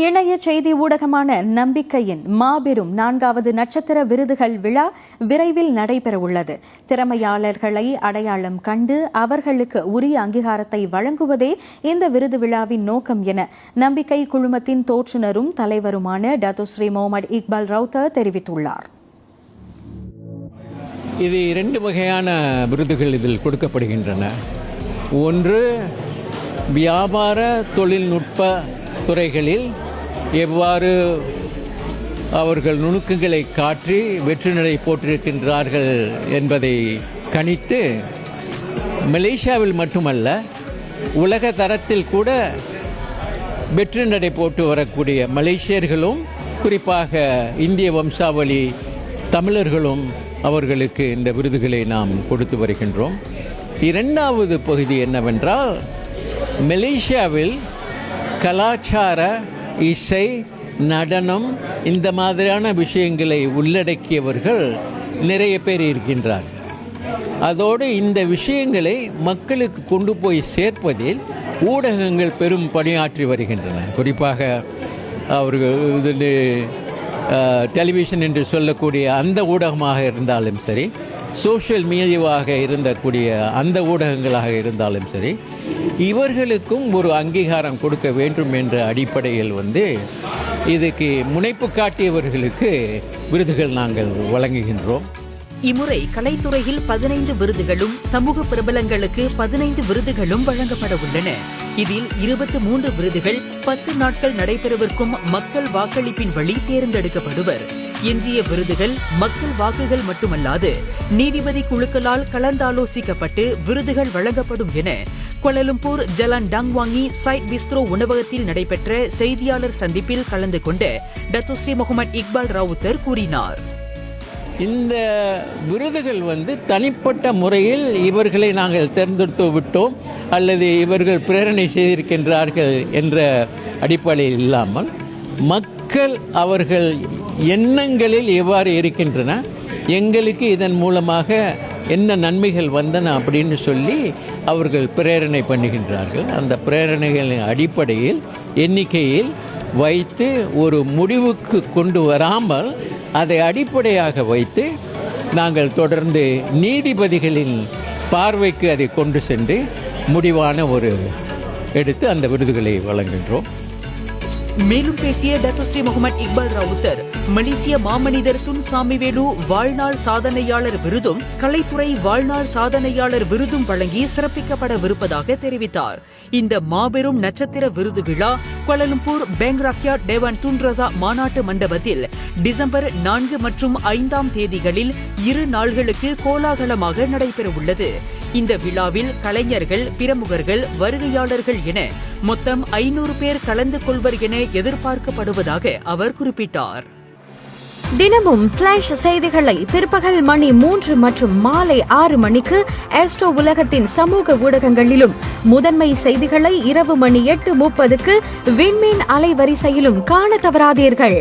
இணைய செய்தி ஊடகமான நம்பிக்கையின் மாபெரும் 4வது நட்சத்திர விருதுகள் விழா விரைவில் நடைபெறவுள்ளது. திறமையாளர்களை அடையாளம் கண்டு அவர்களுக்கு உரிய அங்கீகாரத்தை வழங்குவதே இந்த விருது விழாவின் நோக்கம் என நம்பிக்கை குழுமத்தின் தோற்றுநரும் தலைவருமான டத்தோஸ்ரீ முகமது இக்பால் ரவுத்தர் தெரிவித்துள்ளார். இது 2 வகையான விருதுகள் இதில் கொடுக்கப்படுகின்றன. ஒன்று, வியாபார தொழில்நுட்ப துறைகளில் எவ்வாறு அவர்கள் நுணுக்கங்களை காட்டி வெற்றி நடை போட்டிருக்கின்றார்கள் என்பதை கணித்து மலேசியாவில் மட்டுமல்ல உலக தரத்தில் கூட வெற்றி நடை போட்டு வரக்கூடிய மலேசியர்களும் குறிப்பாக இந்திய வம்சாவளி தமிழர்களும் அவர்களுக்கு இந்த விருதுகளை நாம் கொடுத்து வருகின்றோம். 2வது பகுதி என்னவென்றால், மலேசியாவில் கலாச்சார, இசை, நடனம் இந்த மாதிரியான விஷயங்களை உள்ளடக்கியவர்கள் நிறைய பேர் இருக்கின்றார்கள். அதோடு இந்த விஷயங்களை மக்களுக்கு கொண்டு போய் சேர்ப்பதில் ஊடகங்கள் பெரும் பணியாற்றி வருகின்றன. குறிப்பாக அவர்கள் இது டெலிவிஷன் என்று சொல்லக்கூடிய அந்த ஊடகமாக இருந்தாலும் சரி, சோஷியல் மீடியாவாக இருந்தக்கூடிய அந்த ஊடகங்களாக இருந்தாலும் சரி, இவர்களுக்கும் ஒரு அங்கீகாரம் கொடுக்க வேண்டும் என்ற அடிப்படையில் இதுக்கு முனைப்பு காட்டியவர்களுக்கு விருதுகள் நாங்கள் வழங்குகின்றோம். இம்முறை கலைத்துறையில் 15 விருதுகளும் சமூக பிரபலங்களுக்கு 15 விருதுகளும் வழங்கப்பட உள்ளன. இதில் 23 விருதுகள் 10 நாட்கள் நடைபெறவிருக்கும் மக்கள் வாக்களிப்பின் வழி தேர்ந்தெடுக்கப்படுவர். எஞ்சிய விருதுகள் மக்கள் வாக்குகள் மட்டுமல்லாது நீதிபதி குழுக்களால் கலந்தாலோசிக்கப்பட்டு விருதுகள் வழங்கப்படும் என கோலாலம்பூர் ஜலான் டங்வாங்கி சைட் பிஸ்ட்ரோ உணவகத்தில் நடைபெற்ற செய்தியாளர் சந்திப்பில் கலந்து கொண்ட டத்தோஸ்ரீ முகமது இக்பால் ரவுத்தர் கூறினார். இந்த விருதுகள் தனிப்பட்ட முறையில் இவர்களை நாங்கள் தேர்ந்தெடுத்து விட்டோம் அல்லது இவர்கள் பிரேரணை செய்திருக்கின்றார்கள் என்ற அடிப்படையில் இல்லாமல், மக்கள் அவர்கள் எண்ணங்களில் எவ்வாறு இருக்கின்றன, எங்களுக்கு இதன் மூலமாக என்ன நன்மைகள் வந்தன அப்படின்னு சொல்லி அவர்கள் பிரேரணை பண்ணுகின்றார்கள். அந்த பிரேரணைகளின் அடிப்படையில் எண்ணிக்கையில் வைத்து ஒரு முடிவுக்கு கொண்டு வராமல் அதை அடிப்படையாக வைத்து நாங்கள் தொடர்ந்து நீதிபதிகளின் பார்வைக்கு அதை கொண்டு சென்று முடிவான எடுத்து அந்த விருதுகளை வழங்குகின்றோம். மேலும் பேசிய டத்தோஸ்ரீ முகமது இக்பால் ரவுத்தர், மலேசிய மாமனிதர் துன் சாமிவேலு வாழ்நாள் சாதனையாளர் விருதும் கலைத்துறை வாழ்நாள் சாதனையாளர் விருதும் வழங்கி சிறப்பிக்கப்படவிருப்பதாக தெரிவித்தார். இந்த மாபெரும் நட்சத்திர விருது விழா Kuala Lumpur bank Rakyat டேவான் Tun Raza மாநாட்டு மண்டபத்தில் டிசம்பர் 4 மற்றும் 5ஆம் தேதிகளில் 2 நாள்களுக்கு கோலாகலமாக நடைபெறவுள்ளது. இந்த விழாவில் கலைஞர்கள், பிரமுகர்கள், வருகையாளர்கள் என மொத்தம் 500 பேர் கலந்து கொள்வர் என எதிர்பார்க்கப்படுவதாக அவர் குறிப்பிட்டார். தினமும் பிளாஷ் செய்திகளை பிற்பகல் மணி 3 மற்றும் மாலை 6 மணிக்கு ஆஸ்ட்ரோ உலகத்தின் சமூக ஊடகங்களிலும், முதன்மை செய்திகளை இரவு மணி 8:30க்கு விண்மீன் அலைவரிசையிலும் காண தவறாதீர்கள்.